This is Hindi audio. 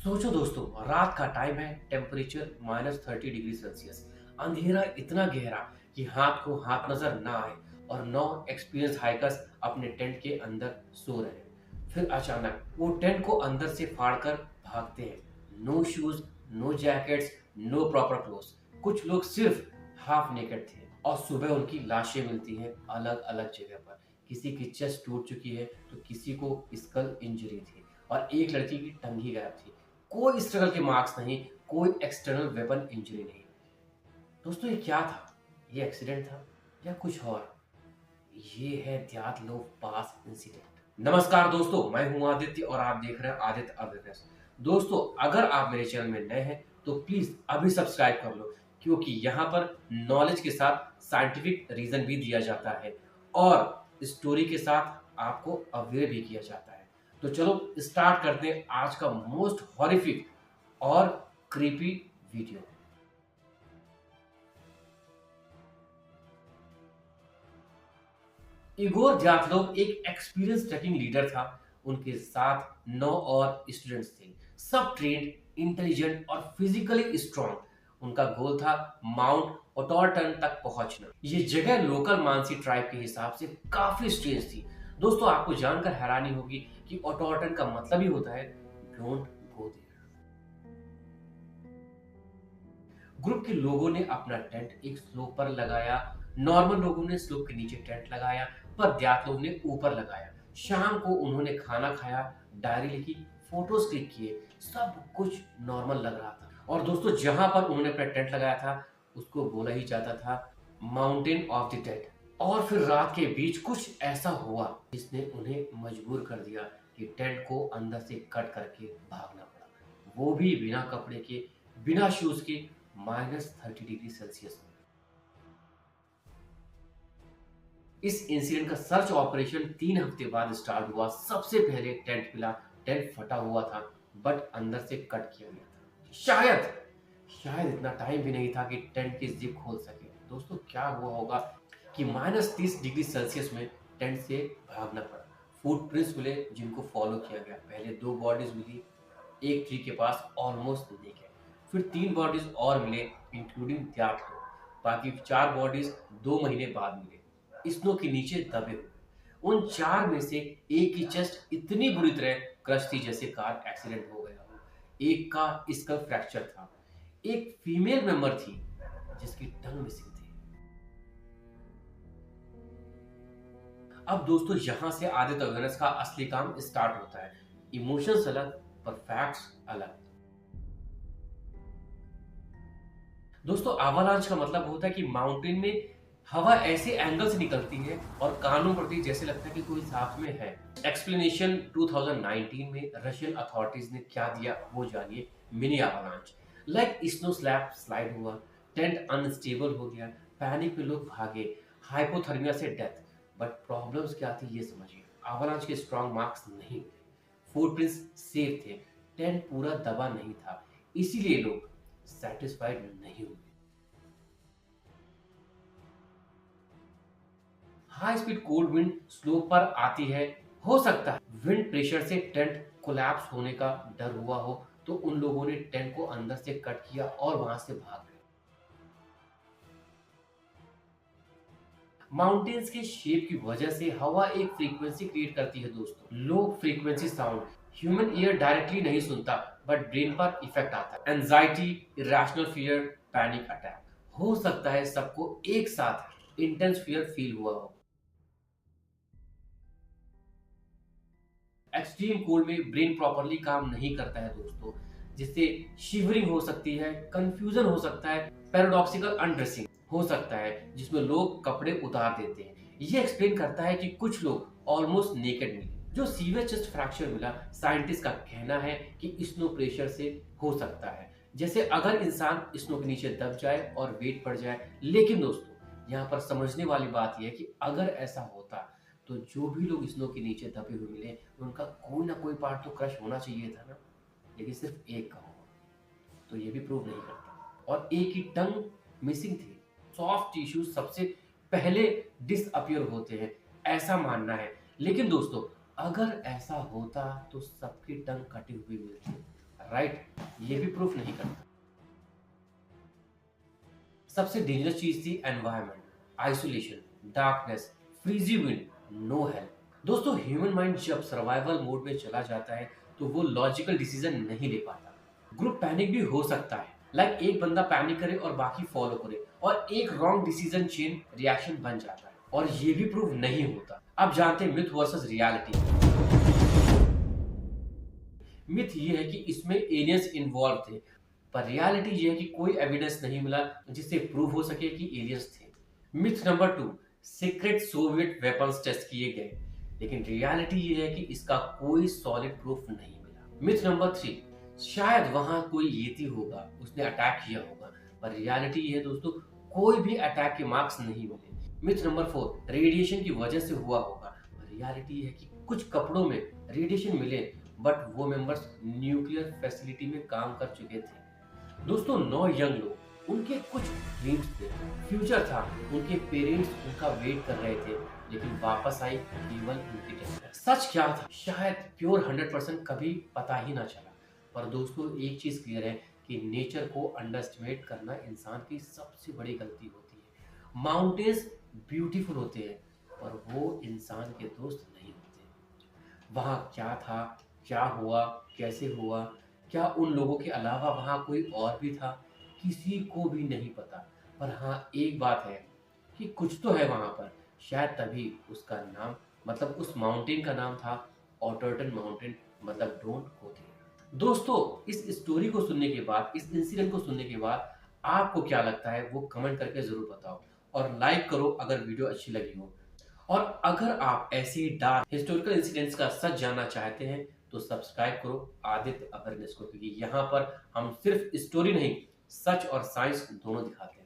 सोचो दोस्तों, रात का टाइम है, टेम्परेचर -30 डिग्री सेल्सियस। अंधेरा इतना गहरा कि हाथ को हाथ नजर ना आए और 9 एक्सपीरियंस हाइकर्स अपने टेंट के अंदर सो रहे हैं। फिर अचानक वो टेंट को अंदर से फाड़कर भागते हैं। No shoes, no jackets, no proper clothes. कुछ लोग सिर्फ हाफ नेकेड थे और सुबह उनकी लाशें मिलती हैं अलग अलग जगह पर। किसी की चेस्ट टूट चुकी है तो किसी को स्कल इंजरी थी और एक लड़की की टंगी गायब थी। कोई स्ट्रगल के मार्क्स नहीं, कोई एक्सटर्नल वेपन इंजरी नहीं। दोस्तों, ये क्या था? ये एक्सीडेंट था या कुछ और? ये है ध्यातलोव पास इंसिडेंट। नमस्कार दोस्तों, मैं हूं आदित्य और आप देख रहे हैं आदित्य अवेयरनेस। दोस्तों, अगर आप मेरे चैनल में नए हैं तो प्लीज अभी सब्सक्राइब कर लो, क्योंकि यहाँ पर नॉलेज के साथ साइंटिफिक रीजन भी दिया जाता है और स्टोरी के साथ आपको अवेयर भी किया जाता है। तो चलो स्टार्ट करते हैं आज का मोस्ट हॉरिफिक और क्रीपी वीडियो। इगोर जातलोव एक एक्सपीरियंस ट्रैकिंग लीडर था। उनके साथ 9 और स्टूडेंट्स थे, सब ट्रेंड, इंटेलिजेंट और फिजिकली स्ट्रांग। उनका गोल था माउंट ओटोर्टन तक पहुंचना। ये जगह लोकल मानसी ट्राइब के हिसाब से काफी स्ट्रेंज थी। दोस्तों, आपको जानकर हैरानी होगी कि ओटोर्टन का मतलब ही होता है डोंट गो देयर। ग्रुप के लोगों ने अपना टेंट एक स्लोप पर लगाया। नॉर्मल लोगों ने स्लोप के नीचे टेंट लगाया, पर ज्ञात ने ऊपर लगाया। शाम को उन्होंने खाना खाया, डायरी लिखी, फोटोज क्लिक किए। सब कुछ नॉर्मल लग रहा था। और दोस्तों, जहां पर उन्होंने अपना टेंट लगाया था उसको बोला ही जाता था माउंटेन ऑफ द डेड। और फिर रात के बीच कुछ ऐसा हुआ जिसने उन्हें मजबूर कर दिया कि टेंट को अंदर से कट करके भागना पड़ा, वो भी बिना कपड़े के, बिना शूज के, -30 डिग्री सेल्सियस में। इस इंसिडेंट का सर्च ऑपरेशन 3 हफ्ते बाद स्टार्ट हुआ। सबसे पहले टेंट मिला। टेंट फटा हुआ था, बट अंदर से कट किया गया था। शायद इतना टाइम भी नहीं था कि टेंट की जिप खोल सके। दोस्तों, क्या हुआ होगा कि -30 डिग्री सेल्सियस में टेंट से भागना पड़ा। फुटप्रिंट्स मिले जिनको फॉलो किया गया। पहले 2 बॉडीज मिली, एक ट्री के पास ऑलमोस्ट नेकेड। फिर 3 बॉडीज और मिले, इंक्लूडिंग त्याग को। बाकी 4 बॉडीज 2 महीने बाद मिले, स्नो के नीचे दबे हुए। उन 4 में से एक की चेस्ट इतनी बुरी तरह क्रश थी जैसे कार एक्सीडेंट हो गया हो। एक का स्कल फ्रैक्चर था। एक फीमेल मेंबर थी जिसकी टंग मिसिंग थी। अब दोस्तों, यहां से आदित्य अवेयरनेस का असली काम स्टार्ट होता है। इमोशंस अलग, पर फैक्ट्स अलग। दोस्तों, आवालांच का मतलब होता है कि माउंटेन में हवा ऐसे एंगल से निकलती है और कानों प्रति जैसे लगता है कि कोई साथ में है। एक्सप्लेनेशन 2019 में रशियन अथॉरिटीज ने क्या दिया वो जानिए। Mini avalanche like snow slab slide हुआ, टेंट अनस्टेबल हो गया, पैनिक में लोग भागे, हाइपोथर्मिया से डेथ। बट प्रॉब्लम्स क्या थी ये समझिए। आवालांच के स्ट्रॉन्ग मार्क्स नहीं थे, फुटप्रिंट्स सेफ थे, टेंट पूरा दबा नहीं था, इसीलिए लोग सेटिस्फाइड नहीं हुए। High speed cold wind slope पर आती है। हो सकता है विंड प्रेशर से टेंट कोलैप्स होने का डर हुआ हो, तो उन लोगों ने टेंट को अंदर से कट किया और वहां से भाग गए। माउंटेन्स के शेप की वजह से हवा एक फ्रीक्वेंसी क्रिएट करती है दोस्तों, low frequency sound. Human ear directly नहीं सुनता, बट ब्रेन पर इफेक्ट आता है। Anxiety, irrational fear, panic attack. हो सकता है सबको एक साथ इंटेंस फियर फील हुआ हो। एक्सट्रीम कोल्ड में ब्रेन प्रॉपरली काम नहीं करता है दोस्तों, जिससे शिवरिंग हो सकती है, कंफ्यूजन हो सकता है, पैराडॉक्सिकल अनड्रेसिंग हो सकता है जिसमें लोग कपड़े उतार देते हैं। ये एक्सप्लेन करता है कि कुछ लोग ऑलमोस्ट नेकेड मिले। जो सीवियर चेस्ट फ्रैक्चर मिला, साइंटिस्ट का कहना है कि स्नो प्रेशर से हो सकता है, जैसे अगर इंसान स्नो के नीचे दब जाए और वेट बढ़ जाए। लेकिन दोस्तों, यहाँ पर समझने वाली बात यह है कि अगर ऐसा होता तो जो भी लोग स्नो के नीचे दबे हुए मिले उनका कोई ना कोई पार्ट तो क्रश होना चाहिए था ना। लेकिन सिर्फ एक का हुआ, तो ये भी प्रूव नहीं करता। और एक की टंग मिसिंग थी। सॉफ्ट टिश्यू सबसे पहले डिसअपियर होते हैं, ऐसा मानना है। लेकिन दोस्तों, अगर ऐसा होता तो सबकी टंग कटी हुई मिलती, राइट? ये भी प्रूफ नहीं करता। सबसे डेंजरस चीज थी environment, isolation, darkness, freezing wind, no help. दोस्तों, ह्यूमन माइंड जब सर्वाइवल मोड में चला जाता है तो वो लॉजिकल डिसीजन नहीं ले पाता। ग्रुप पैनिक भी हो सकता है, लाइक एक बंदा पैनिक करे और बाकी फॉलो करे, और एक रॉन्ग डिसीजन चेन रिएक्शन बन जाता है, और ये भी प्रूव नहीं होता। अब जानते हैं मिथ वर्सेस रियलिटी। मिथ ये है कि इसमें एलियंस इन्वॉल्व थे, पर रियलिटी ये है कि कोई एविडेंस नहीं मिला जिससे प्रूव हो सके कि एलियंस थे। Myth number 2, secret Soviet weapons test किए गए, लेकिन रियलिटी ये है कि इसका कोई सॉलिड प्रूफ नहीं मिला। मिथ नंबर 3, शायद वहां कोई येती होगा, उसने अटैक किया होगा, पर रियलिटी ये है दोस्तों, कोई भी अटैक के मार्क्स नहीं मिले। मिथ नंबर 4, रेडिएशन की वजह से हुआ होगा, पर रियलिटी ये है कि कुछ कपड़ों में रेडिएशन मिले, बट वो मेंबर्स न्यूक्लियर फैसिलिटी में काम कर चुके थे। दोस्तों, 9 यंग लोग, उनके कुछ ड्रीम्स थे, फ्यूचर था, उनके पेरेंट्स उनका वेट कर रहे थे, लेकिन वापस आई केवल उनकी डेथ। सच क्या था शायद प्योर 100% कभी पता ही ना चला। पर दोस्तों, एक चीज क्लियर है कि नेचर को अंडरएस्टिमेट करना इंसान की सबसे बड़ी गलती होती है। माउंटेन्स ब्यूटीफुल होते हैं, पर वो इंसान के दोस्त नहीं होते। वहां क्या था, क्या हुआ, कैसे हुआ, क्या उन लोगों के अलावा वहां कोई और भी था, किसी को भी नहीं पता। पर हाँ, एक बात है कि कुछ तो है वहां पर, शायद तभी उसका नाम, मतलब उस माउंटेन का नाम था ऑटरटन माउंटेन, मतलब डोंट गो देयर। दोस्तों, इस स्टोरी को सुनने के बाद, इस इंसिडेंट को सुनने के बाद आपको क्या लगता है वो कमेंट करके जरूर बताओ, और लाइक करो अगर वीडियो अच्छी लगी हो। और अगर आप ऐसे डार्क हिस्टोरिकल इंसिडेंट्स का सच जानना चाहते हैं तो सब्सक्राइब करो आदित्य अवेयरनेस को, क्योंकि यहाँ पर हम सिर्फ स्टोरी नहीं, सच और साइंस दोनों दिखाते हैं।